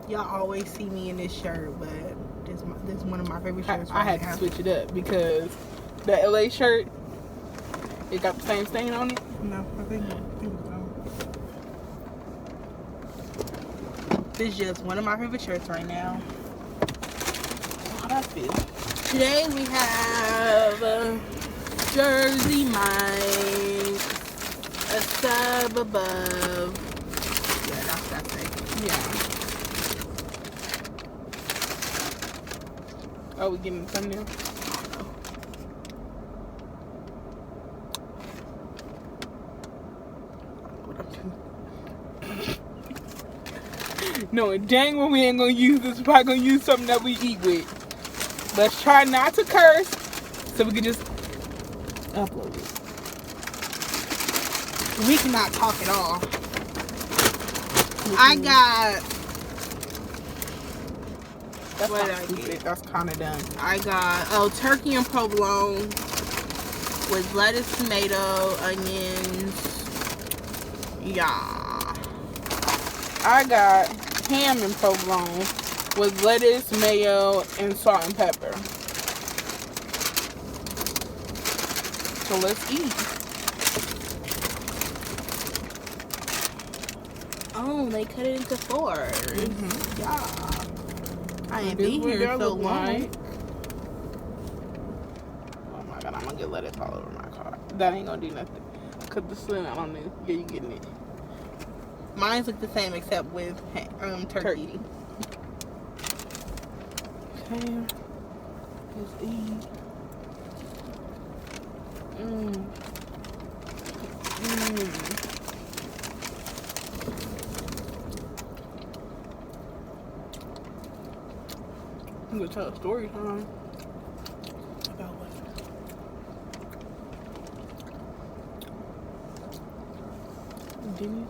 Y'all always see me in this shirt, but this is one of my favorite shirts. I had to switch it up because the LA shirt, it got the same stain on it. No, I think so. This is just one of my favorite shirts right now. How that feel? Today we have Jersey Mike, a sub above. Yeah, that's it. Yeah. Oh, we getting the thumbnail? No, dang when we ain't gonna use this. We're probably gonna use something that we eat with. Let's try not to curse so we can just upload it. We cannot talk at all. I got... That's what not I stupid. get? That's kind of done. I got turkey and provolone with lettuce, tomato, onions. Yeah. I got ham and provolone with lettuce, mayo, and salt and pepper. So let's eat. Oh, they cut it into 4. Mm-hmm. Yeah. I ain't been here so long. Like. Oh my god, I'm gonna get lettuce all over my car. That ain't gonna do nothing. Cause the sun, I don't know. Yeah, you getting it. Mine's look the same except with turkey. Okay. Let's eat. I'm gonna tell a story time. About what? Didn't you?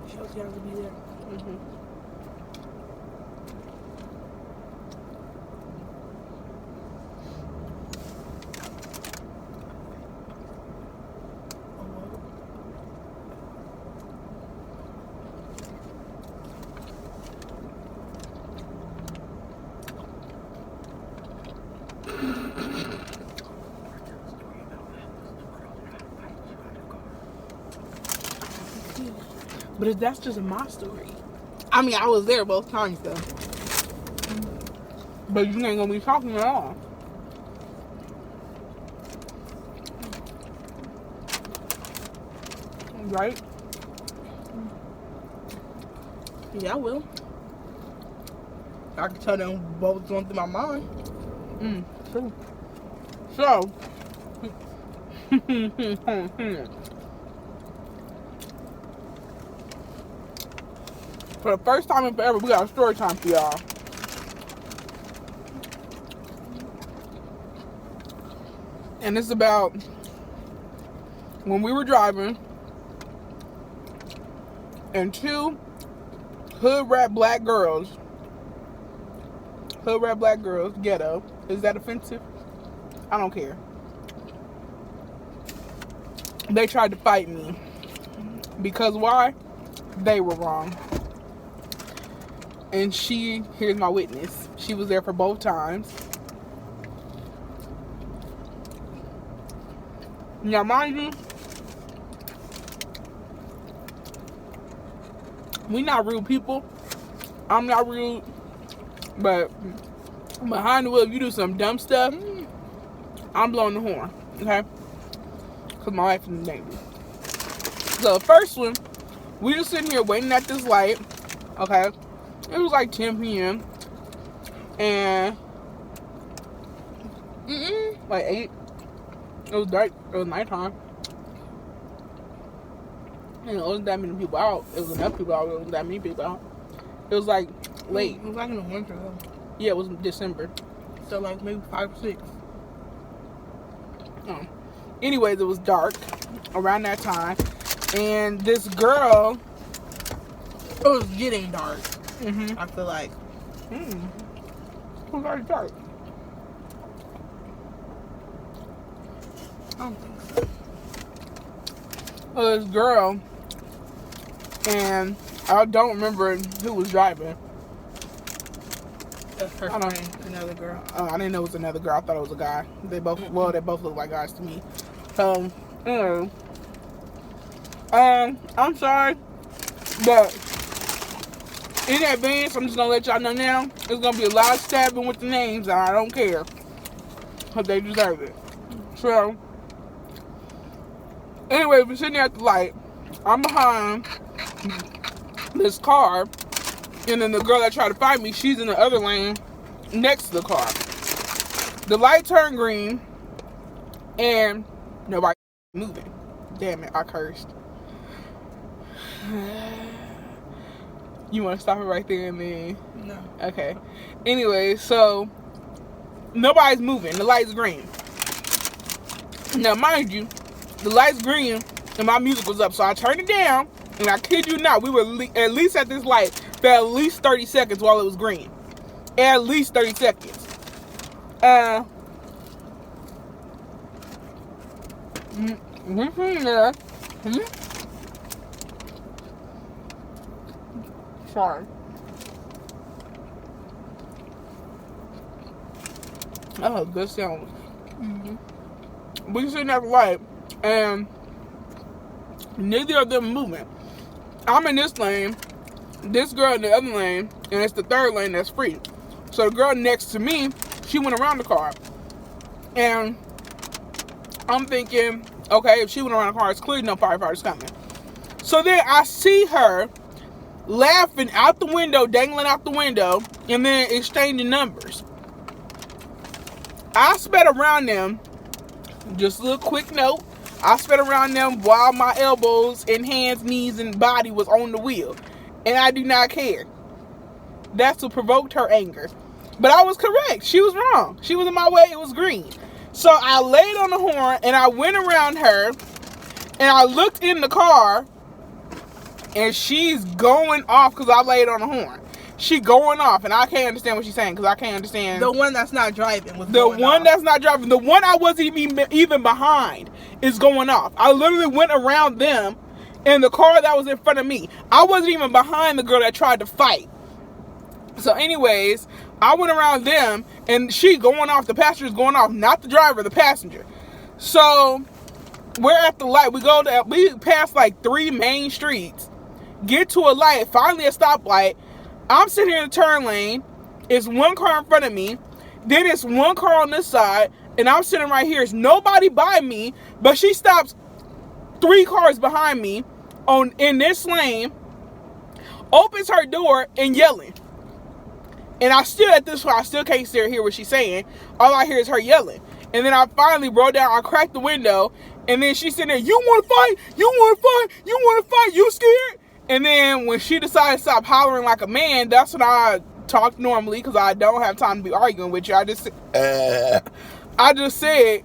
Shows you how to be there. But that's just my story. I mean, I was there both times though. But you ain't gonna be talking at all. Right? Yeah, I will. I can tell them what was going through my mind. True. So, for the first time in forever, we got a story time for y'all. And it's about when we were driving and 2 hood rat black girls, ghetto. Is that offensive? I don't care. They tried to fight me. Because why? They were wrong. And here's my witness. She was there for both times. Now, mind you, we not rude people. I'm not rude. But behind the wheel, if you do some dumb stuff, I'm blowing the horn. Okay? Because my life is in danger. So, the first one, we just sitting here waiting at this light. Okay? It was like 10 p.m. And like 8. It was dark. It was nighttime. And it wasn't that many people out. It was enough people out. It wasn't that many people out. It was like late. It was like in the winter though. Yeah, it was December. So like maybe 5 or 6. Anyways, it was dark around that time. And this girl... It was getting dark. I feel like. It was already dark. I don't think so. this girl, and I don't remember who was driving. That's her friend, another girl. I didn't know it was another girl. I thought it was a guy. They both look like guys to me. So, I'm sorry, but in advance, I'm just gonna let y'all know now. There's gonna be a lot of stabbing with the names, and I don't care, cause they deserve it. So, anyway, we're sitting there at the light. I'm behind this car, and then the girl that tried to fight me, she's in the other lane next to the car. The light turned green, and nobody moving. Damn it, I cursed. You want to stop it right there and then? No. Okay. Anyway, so nobody's moving. The light's green. Now, mind you, the light's green and my music was up, so I turned it down, and I kid you not, we were at least at this light for at least 30 seconds while it was green. At least 30 seconds. Sorry. Oh, good sound. We sitting at the light, and neither of them moving. I'm in this lane, this girl in the other lane, and it's the third lane that's free. So the girl next to me, she went around the car, and I'm thinking, okay, if she went around the car, it's clearly no firefighters coming. So then I see her laughing out the window, dangling out the window, and then exchanging numbers. I sped around them. Just a little quick note. I sped around them while my elbows and hands, knees, and body was on the wheel. And I do not care. That's what provoked her anger. But I was correct. She was wrong. She was in my way. It was green. So I laid on the horn and I went around her. And I looked in the car. And she's going off because I laid on the horn. She going off, and I can't understand what she's saying because I can't understand. The one that's not driving was the going one off. That's not driving. The one I wasn't even behind is going off. I literally went around them in the car that was in front of me. I wasn't even behind the girl that tried to fight. So anyways, I went around them, and she going off. The passenger's going off, not the driver, the passenger. So we're at the light. We pass like 3 main streets. Get to a light, finally a stoplight. I'm sitting here in the turn lane. It's one car in front of me. Then it's one car on this side. And I'm sitting right here. It's nobody by me. But she stops 3 cars behind me in this lane. Opens her door and yelling. And I still at this point, I still can't hear what she's saying. All I hear is her yelling. And then I finally rolled down. I cracked the window. And then she's sitting there. You want to fight? You want to fight? You want to fight? You scared? And then when she decided to stop hollering like a man, that's when I talk normally because I don't have time to be arguing with you. I just said,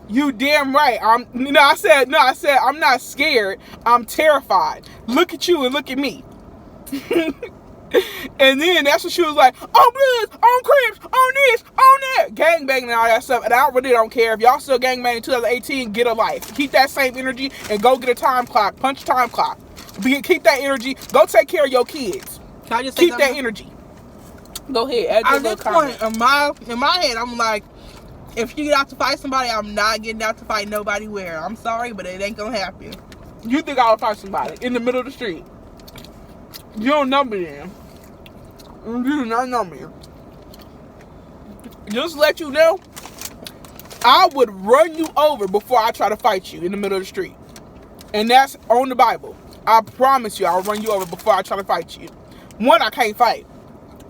you damn right. I said, I'm not scared. I'm terrified. Look at you and look at me. And then that's when she was like, on Bloods, on Crips, on this, on that. Gangbanging and all that stuff. And I really don't care. If y'all still gangbanging in 2018, get a life. Keep that same energy and go get a time clock. Punch a time clock. Keep that energy. Go take care of your kids. Can I just say keep that energy? Go ahead. At this point, in my head, I'm like, if you get out to fight somebody, I'm not getting out to fight nobody where. I'm sorry, but it ain't gonna happen. You think I would fight somebody in the middle of the street? You don't know me then. You do not know me. Just to let you know, I would run you over before I try to fight you in the middle of the street. And that's on the Bible. I promise you, I'll run you over before I try to fight you. One, I can't fight.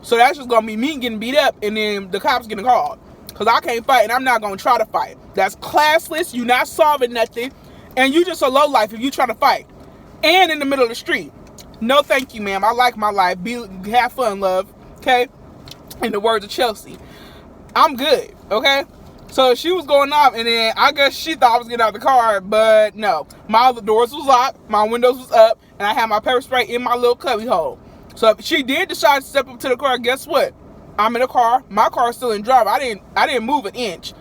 So that's just going to be me getting beat up and then the cops getting called. Because I can't fight and I'm not going to try to fight. That's classless. You're not solving nothing. And you just a low life if you try to fight. And in the middle of the street. No, thank you, ma'am. I like my life. Have fun, love. Okay? In the words of Chelsea. I'm good. Okay? So she was going off, and then I guess she thought I was getting out of the car, but no. My other doors was locked, my windows was up, and I had my pepper spray in my little cubby hole. So if she did decide to step up to the car, guess what? I'm in the car. My car's still in drive. I didn't move an inch.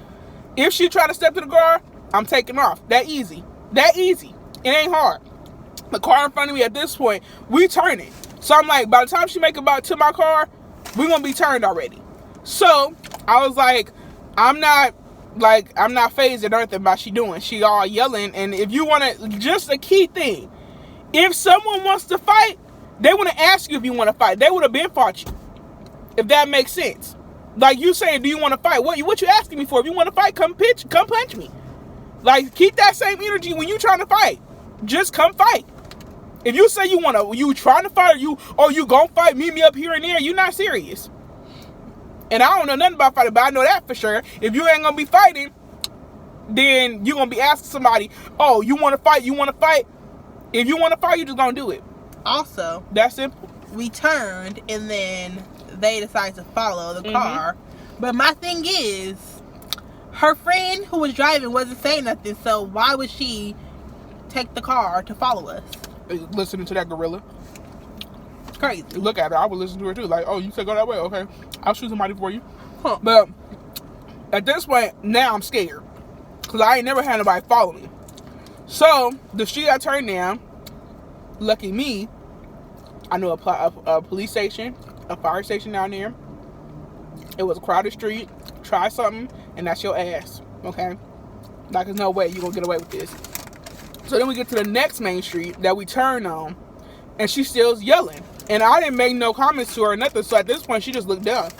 If she tried to step to the car, I'm taking off. That easy. That easy. It ain't hard. The car in front of me at this point, we turning. So I'm like, by the time she make it about to my car, we're gonna be turned already. So I was like, I'm not phased at anything by she doing. She all yelling. And if you wanna, just a key thing, if someone wants to fight, they wanna ask you if you wanna fight. They would have been fought you. If that makes sense. Like you saying, do you wanna fight? What you asking me for? If you wanna fight, come punch me. Like, keep that same energy when you trying to fight. Just come fight. If you say you trying to fight, or you gonna fight, meet me up here and there, you not serious. And I don't know nothing about fighting, but I know that for sure. If you ain't gonna be fighting, then you gonna be asking somebody, oh, you wanna fight? You wanna fight? If you wanna fight, you just gonna do it. Also, that's simple. We turned, and then they decided to follow the car. But my thing is, her friend who was driving wasn't saying nothing, so why would she take the car to follow us? Listening to that gorilla. Crazy. Look at her. I would listen to her too. Like, oh, you said go that way? Okay. I'll shoot somebody for you. Huh. But at this point, now I'm scared. Because I ain't never had nobody follow me. So, the street I turned down, lucky me, I knew a police station, a fire station down there. It was a crowded street. Try something, and that's your ass. Okay? Like, there's no way you're going to get away with this. So then we get to the next main street that we turn on, and she still's yelling. And I didn't make no comments to her or nothing, so at this point, she just looked dumb.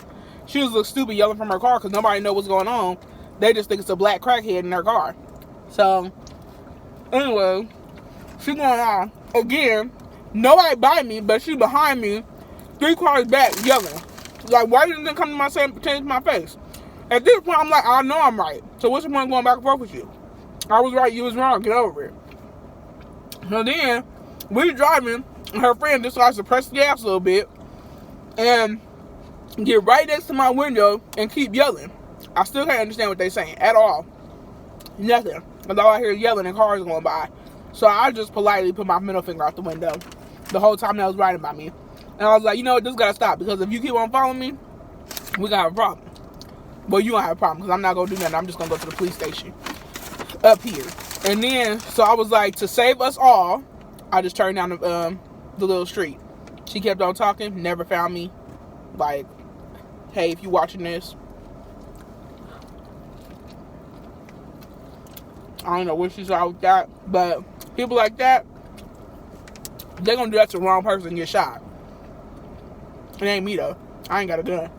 She just looked stupid yelling from her car because nobody know what's going on. They just think it's a black crackhead in their car. So, anyway, she going on. Again, nobody by me, but she behind me, 3 cars back, yelling. Like, why didn't they come to my change my face? At this point, I'm like, I know I'm right. So what's the point of going back and forth with you? I was right, you was wrong. Get over it. So then, we driving, and her friend decides to press the gas a little bit, and get right next to my window, and keep yelling. I still can't understand what they're saying, at all. Nothing. Because all I hear is yelling and cars going by. So I just politely put my middle finger out the window, the whole time that was riding by me. And I was like, you know what, this gotta stop, because if you keep on following me, we gotta have a problem. Well, you don't have a problem, because I'm not gonna do nothing. I'm just gonna go to the police station up here. And then, so I was like, to save us all, I just turned down the little street. She kept on talking, never found me. Like, hey, if you watching this, I don't know what she's out with that, but people like that, they're gonna do that to the wrong person and get shot. It ain't me though. I ain't got a gun.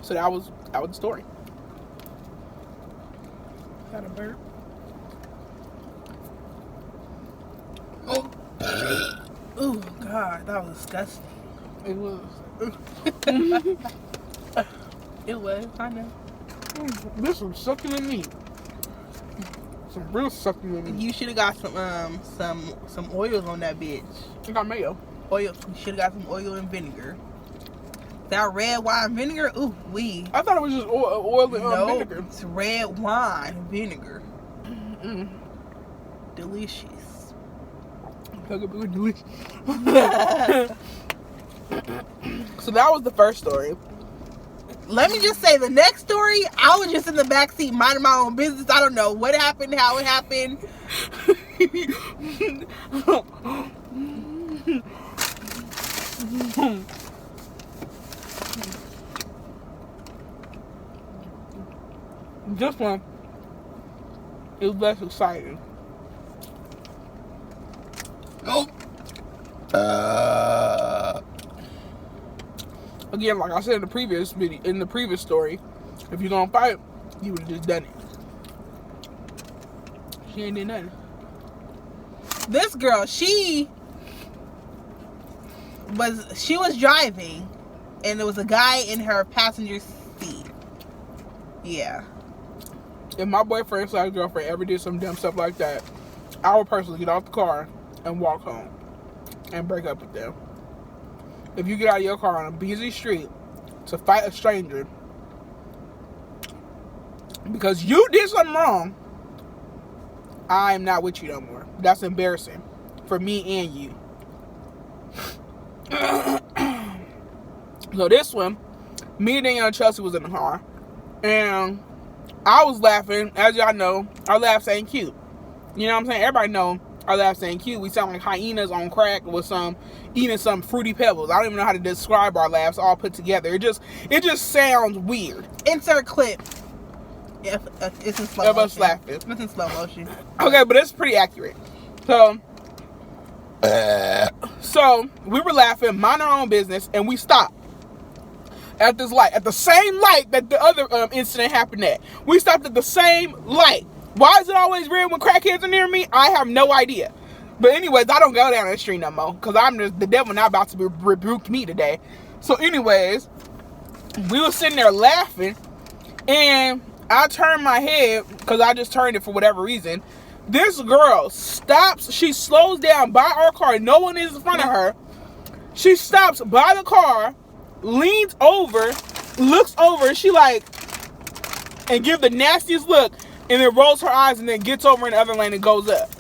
So that was the story. Got a burp. Oh. Oh God, that was disgusting. It was. It was. I know. This was succulent meat. Some real succulent meat. You should have got some oils on that bitch. I got mayo. Oil. You should have got some oil and vinegar. That red wine vinegar. Ooh, wee. I thought it was just oil and vinegar. It's red wine vinegar. Delicious. Delicious. So that was the first story. Let me just say, the next story, I was just in the backseat minding my own business. I don't know what happened, how it happened. This one is less exciting. Oh. Again, like I said in the previous video, in the previous story, if you're gonna fight, you would have just done it. She ain't did nothing. This girl, she was driving, and there was a guy in her passenger seat. Yeah. If my boyfriend / girlfriend ever did some dumb stuff like that, I would personally get off the car and walk home and break up with them. If you get out of your car on a busy street to fight a stranger because you did something wrong, I'm not with you no more. That's embarrassing for me and you. So this one, me and Danielle and Chelsea was in the car, and I was laughing. As y'all know, our laughs ain't cute. You know what I'm saying? Everybody know our laughs ain't cute. We sound like hyenas on crack with eating some fruity pebbles. I don't even know how to describe our laughs all put together. It just sounds weird. Insert clip. If it's in slow motion. Of us laughing. It's in slow motion. Okay, but it's pretty accurate. So we were laughing, mind our own business, and we stopped at this light, at the same light that the other incident happened at. We stopped at the same light. Why is it always red when crackheads are near me? I have no idea. But anyways, I don't go down that street no more, because the devil not about to rebuke me today. So anyways, we were sitting there laughing, and I turned my head, because I just turned it for whatever reason. This girl stops. She slows down by our car. No one is in front of her. She stops by the car, leans over, looks over, and she and give the nastiest look, and then rolls her eyes, and then gets over in the other lane and goes up.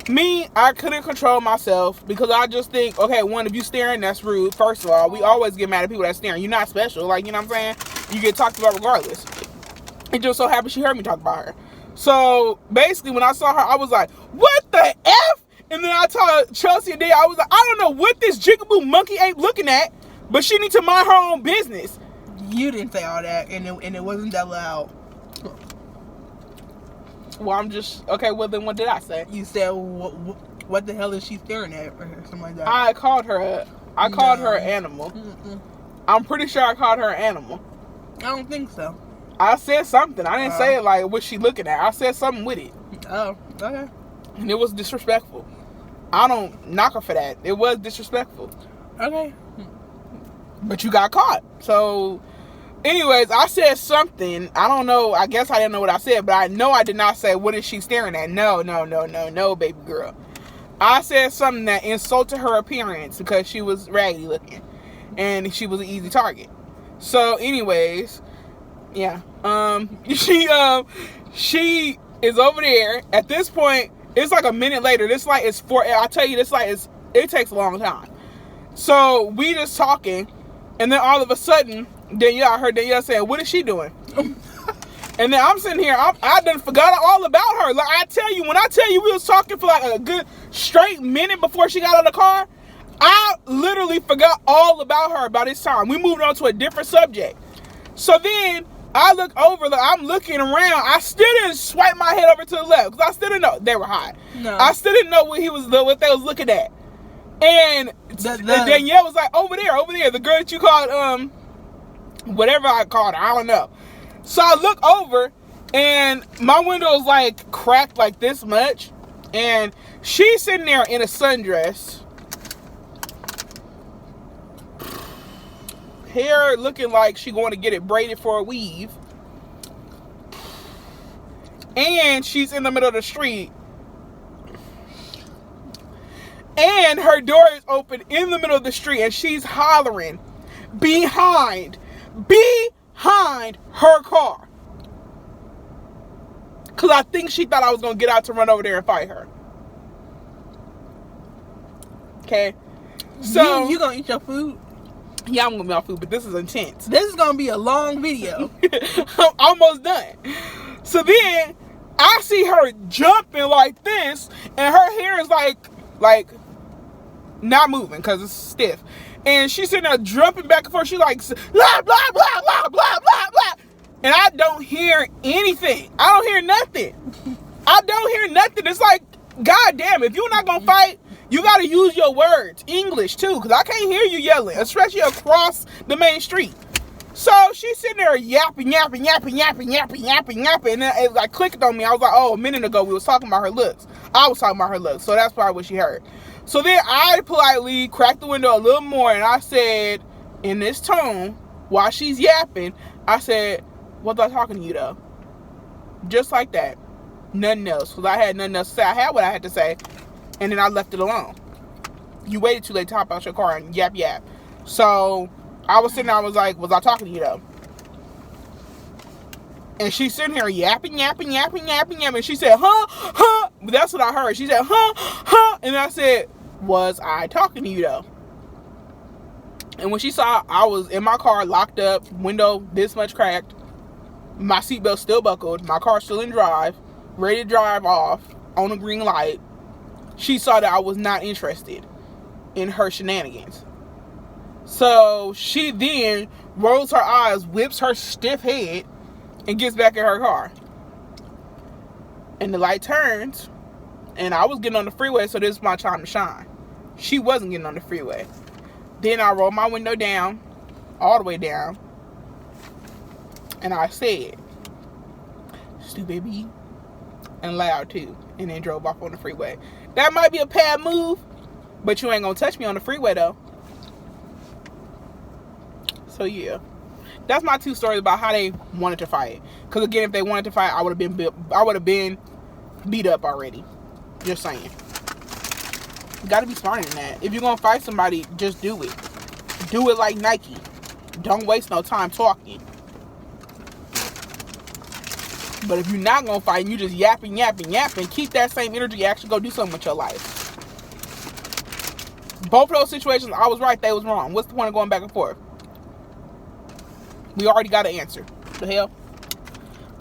Me, I couldn't control myself, because I just think, okay, one, if you staring, that's rude. First of all, we always get mad at people that staring. You're not special. You know what I'm saying? You get talked about regardless. It just so happened she heard me talk about her. So basically, when I saw her, I was like, what the F? And then I told Chelsea a day, I was like, I don't know what this jigaboo monkey ape looking at, but she needs to mind her own business. You didn't say all that, and it wasn't that loud. Well, I'm just, okay, well then what did I say? You said, what the hell is she staring at? Or something like that. I called her an animal. Mm-mm. I'm pretty sure I called her an animal. I don't think so. I said something. I didn't say it like what she looking at. I said something with it. Oh, okay. And it was disrespectful. I don't knock her for that. It was disrespectful. Okay. But you got caught. So, anyways, I said something. I don't know. I guess I didn't know what I said, but I know I did not say, what is she staring at? No, baby girl. I said something that insulted her appearance because she was raggedy looking. And she was an easy target. So, anyways, yeah. She is over there. At this point, it's like a minute later. This light is I tell you, this light it takes a long time. So we just talking, and then all of a sudden, I heard Danielle saying, what is she doing? And then I'm sitting here, I done forgot all about her. Like when I tell you we was talking for like a good straight minute before she got out of the car, I literally forgot all about her by this time. We moved on to a different subject. So then I look over, I'm looking around. I still didn't swipe my head over to the left because I still didn't know they were hot. No. I still didn't know what they was looking at. And Danielle was like, over there, the girl that you called, whatever I called her, I don't know. So I look over, and my window is like cracked like this much, and she's sitting there in a sundress, hair looking like she going to get it braided for a weave, and she's in the middle of the street, and her door is open in the middle of the street, and she's hollering behind her car, because I think she thought I was going to get out to run over there and fight her. Okay, so you gonna eat your food? Yeah, I'm gonna eat my food, but this is intense. This is gonna be a long video. I'm almost done. So then I see her jumping like this, and her hair is like not moving because it's stiff, and she's sitting there jumping back and forth. She's like blah blah blah blah blah blah blah, and I don't hear anything. I don't hear nothing. It's like, God damn, if you're not gonna fight, you gotta use your words, English too, because I can't hear you yelling, especially across the main street. So she's sitting there yapping, and then it like clicked on me. I was like, oh, a minute ago we was talking about her looks. I was talking about her looks, so that's probably what she heard. So then I politely cracked the window a little more, and I said, in this tone, while she's yapping, I said, was I talking to you though? Just like that. Nothing else, because I had nothing else to say. I had what I had to say, and then I left it alone. You waited too late to hop out your car and yap. So I was sitting there, I was like, was I talking to you though? And she's sitting here yapping. And she said, huh? That's what I heard. She said, huh? And I said, was I talking to you though? And when she saw I was in my car, locked up, window this much cracked, My seatbelt still buckled. My car still in drive. Ready to drive off on a green light. She saw that I was not interested in her shenanigans. So she then rolls her eyes, whips her stiff head, and gets back in her car. And the light turns, and I was getting on the freeway, so this is my time to shine. She wasn't getting on the freeway. Then I rolled my window down, all the way down, and I said, "Stupid B," and loud too, and then drove off on the freeway. That might be a bad move, but you ain't gonna touch me on the freeway though. So yeah, that's my 2 stories about how they wanted to fight. Because again, if they wanted to fight, I would have been beat up already. Just saying. You gotta be smarter than that. If you're gonna fight somebody, just do it. Do it like Nike. Don't waste no time talking. But if you're not gonna fight and you just yapping, keep that same energy. Actually go do something with your life. Both of those situations, I was right, they was wrong. What's the point of going back and forth? We already got an answer. The hell?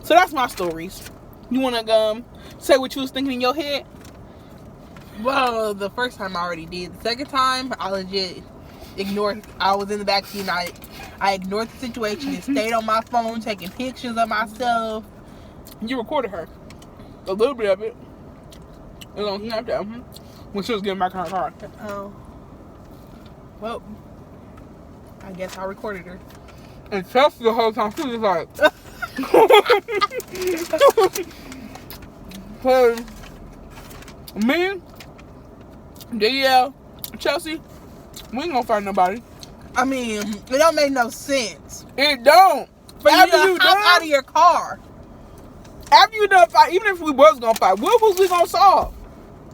So that's my stories. You wanna say what you was thinking in your head? Well, the first time I already did. The second time, I legit ignored. I was in the backseat and I ignored the situation and stayed on my phone taking pictures of myself. You recorded her. A little bit of it. It was on Snapchat. When she was getting back in her car. Oh. Well, I guess I recorded her. And Chelsea the whole time, she was like... Cause me, Danielle, Chelsea, we ain't gonna fight nobody. I mean, it don't make no sense. It don't. For you to hop out of your car. After you done fight, even if we was gonna fight, what was we gonna solve?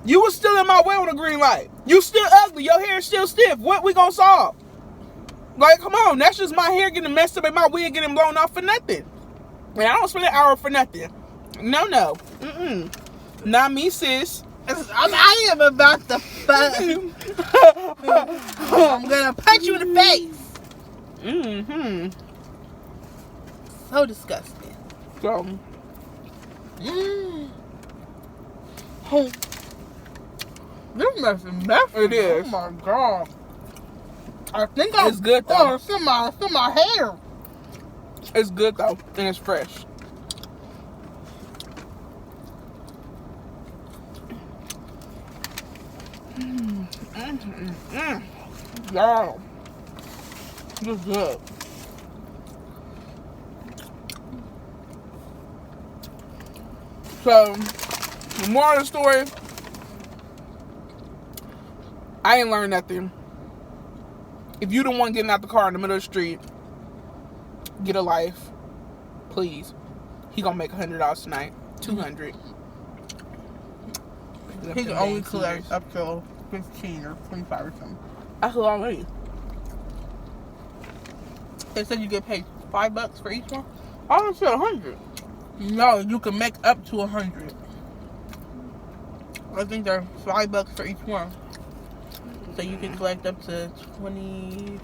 You was still in my way on the green light. You still ugly. Your hair is still stiff. What we gonna solve? Like, come on. That's just my hair getting messed up and my wig getting blown off for nothing. Man, I don't spend an hour for nothing. No. Not me, sis. I am about to fuck. I'm gonna punch you in the face. So disgusting. So. This mess is messy. It is. Oh my god. I think it's good though. Oh, it's in my hair. It's good though, and it's fresh. Y'all, this is good. So, the moral of the story, I ain't learned nothing. If you don't want getting out the car in the middle of the street, get a life, please. He gonna make $100 tonight, $200. He can only collect up to 15 or 25 or something. That's a lot of money. They said you get paid $5 for each one. I don't say 100. No, you can make up to 100. I think they're $5 for each one. So you can collect up to 25.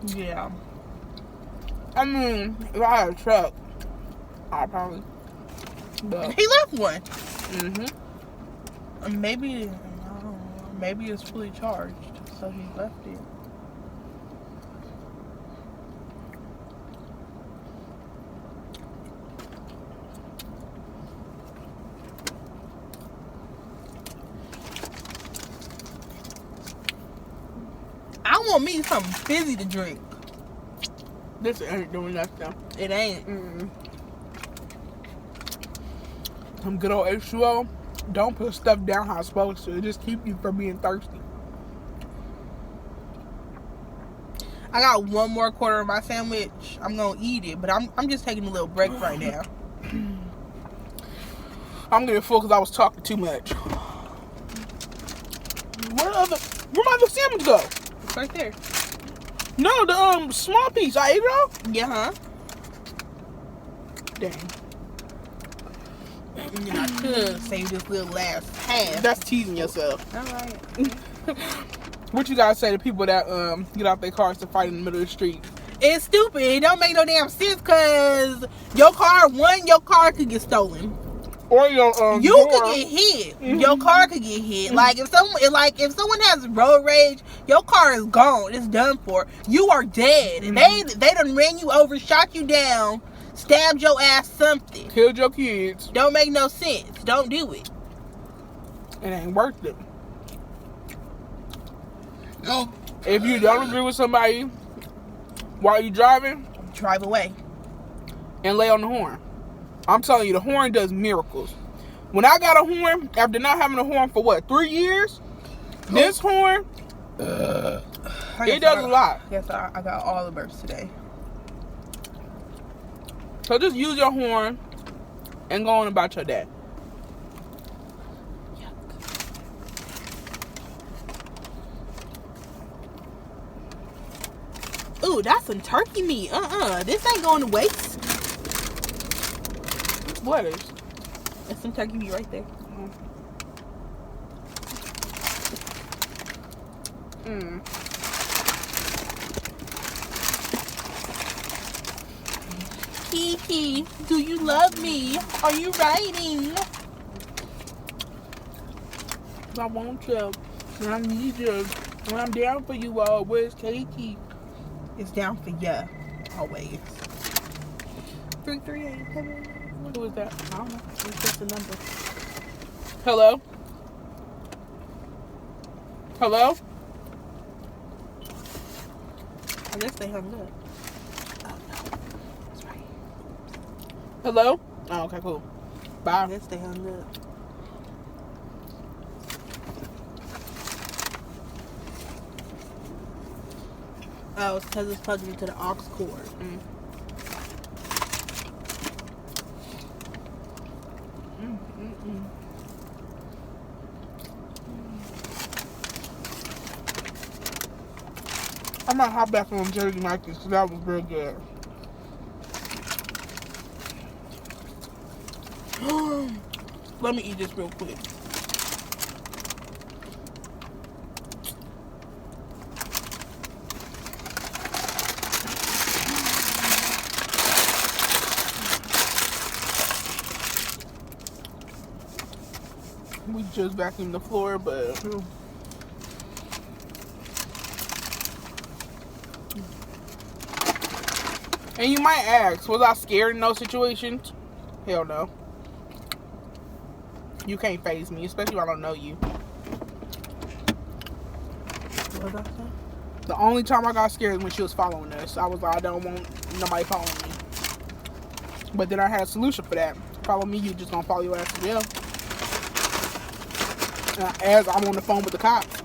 Yeah. I mean, if I had a truck, I'll probably. But He left one. Maybe, I don't know, maybe it's fully charged, so he left it. I want me something fizzy to drink. this ain't doing that stuff. It ain't. Some good old H2O. Don't put stuff down how it's supposed to. It just keep you from being thirsty. I got one more quarter of my sandwich. I'm gonna eat it, but I'm just taking a little break right now. I'm getting full because I was talking too much. Where my other sandwich go? It's right there. No, the small piece. I ate it all? Yeah, huh? Dang. And then I could save this little last half. That's teasing yourself. Alright. What you gotta say to people that get out their cars to fight in the middle of the street? It's stupid. It don't make no damn sense because your car could get stolen. Or your you door. could get hit. Mm-hmm. Your car could get hit. Like if someone has road rage, your car is gone. It's done for. You are dead. Mm-hmm. They done ran you over, shot you down, stabbed your ass, something. Killed your kids. Don't make no sense. Don't do it. It ain't worth it. No. If you don't agree with somebody while you driving, drive away and lay on the horn. I'm telling you, the horn does miracles. When I got a horn, after not having a horn for 3 years, this horn, it does a lot. Yes, I got all the burps today. So just use your horn and go on about your day. Ooh, that's some turkey meat. This ain't going to waste. What is? That's some turkey meat right there. Kiki, do you love me? Are you writing? I want you. And I need you. And I'm down for you all. Where's Kiki? It's down for ya. Always. 338. Who is that? I don't know. It's just a number. Hello? Hello? I guess they hung up. Oh no. That's right. Hello? Oh, okay, cool. Bye. I guess they hung up. Oh, it's because it's plugged into the aux cord. I might hop back on Jersey Mikey's because that was real good. Let me eat this real quick. We just vacuumed the floor, but and you might ask, was I scared in those situations? Hell no. You can't faze me, especially if I don't know you. What was I saying? The only time I got scared is when she was following us. I was like, I don't want nobody following me. But then I had a solution for that. Follow me, you just gonna follow your ass to jail. As I'm on the phone with the cops.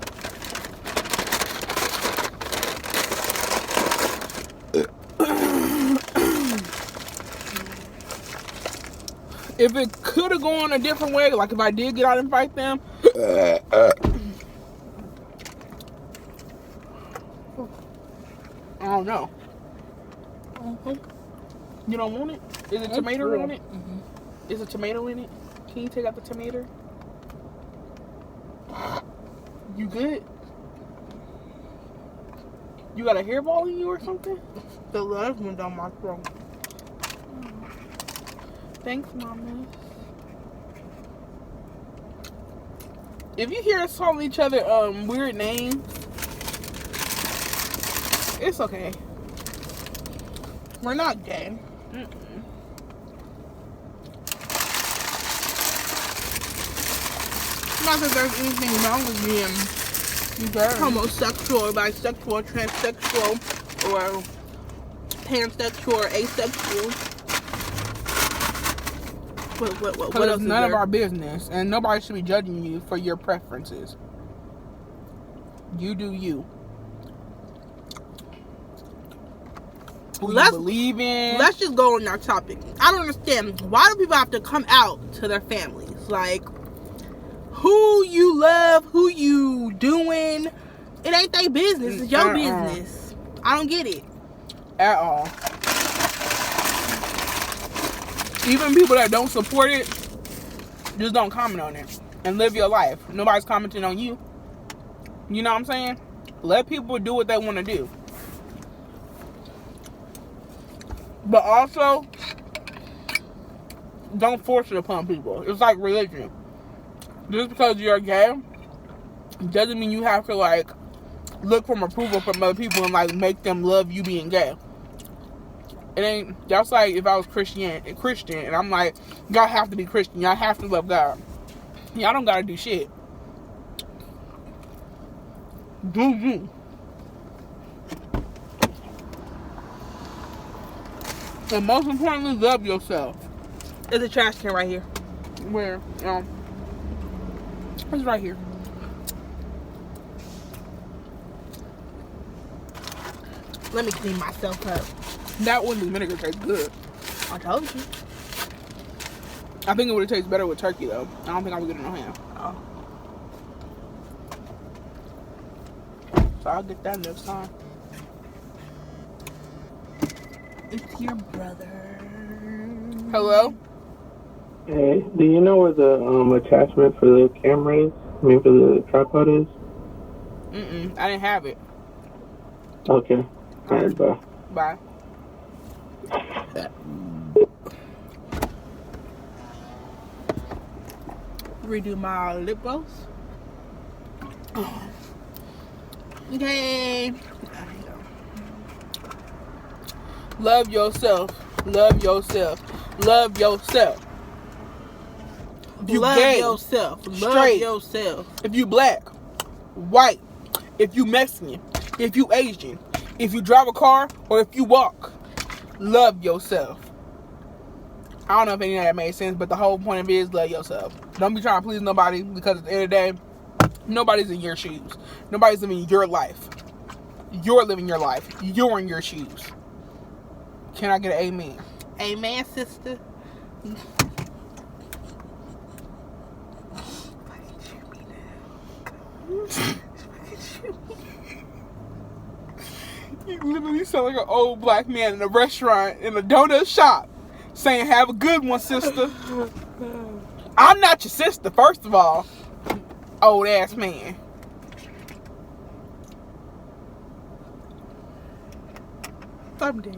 If it could have gone a different way, like if I did get out and fight them, I don't know. You don't want it? Is it tomato on it? Is a tomato in it? Can you take out the tomato? You good? You got a hairball in you or something? The love went down my throat. Thanks, Mama. If you hear us calling each other weird names, it's okay. We're not gay. Not that there's anything wrong with being homosexual or bisexual or transsexual or pansexual or asexual. What else it's none of our business, and nobody should be judging you for your preferences. You do you. Who you believe in. Let's just go on our topic. I don't understand. Why do people have to come out to their families? Like, who you love, who you doing, it ain't their business. It's your business. I don't get it. At all. Even people that don't support it, just don't comment on it. And live your life. Nobody's commenting on you. You know what I'm saying? Let people do what they want to do. But also, don't force it upon people. It's like religion. Just because you're gay doesn't mean you have to like look for approval from other people and like make them love you being gay. It ain't. That's like if I was Christian and I'm like, y'all have to be Christian. Y'all have to love God. Y'all don't gotta do shit. Do you? And most importantly, love yourself. There's a trash can right here. Where? It's right here. Let me clean myself up. That one, the vinegar tastes good. I told you. I think it would have tasted better with turkey, though. I don't think I would get it no ham. Oh. So I'll get that next time. It's your brother. Hello? Hey, do you know where the attachment for the camera is? I mean, for the tripod is? I didn't have it. Okay. Alright, bye. Bye. Redo my lip gloss. Okay. Love yourself. Love yourself. Love yourself. If you love gay, yourself. Love straight, yourself. if you black, white, if you Mexican, if you Asian, if you drive a car, or if you walk, love yourself. I don't know if any of that made sense, but the whole point of it is love yourself. Don't be trying to please nobody, because at the end of the day, nobody's in your shoes. Nobody's living your life. You're living your life. You're in your shoes. Can I get an amen? Amen, sister. You literally sound like an old black man in a restaurant, in a donut shop, saying, have a good one, sister. I'm not your sister, first of all. Old ass man. I'm dead.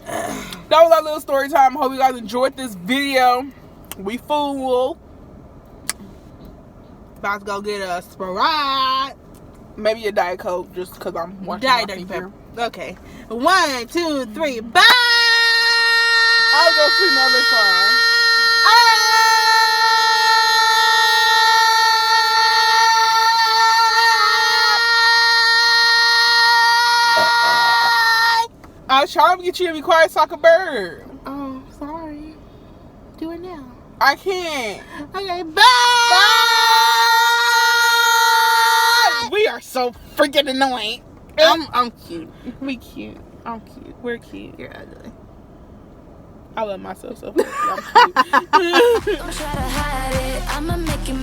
That was our little story time. Hope you guys enjoyed this video. We full. About to go get a Sprite. Maybe a Diet Coke, just because I'm watching Diet my Dr. figure. Pepper. Okay. 1, 2, 3. Bye. I'll go see another song. I was trying to get you to be quiet so I could bird. Oh, sorry. Do it now. I can't. Okay, bye. Bye. We are so freaking annoying. I'm cute. We cute. I'm cute. We're cute. You're ugly. I love myself so much. I'm cute. Don't try to hide it. I'ma make it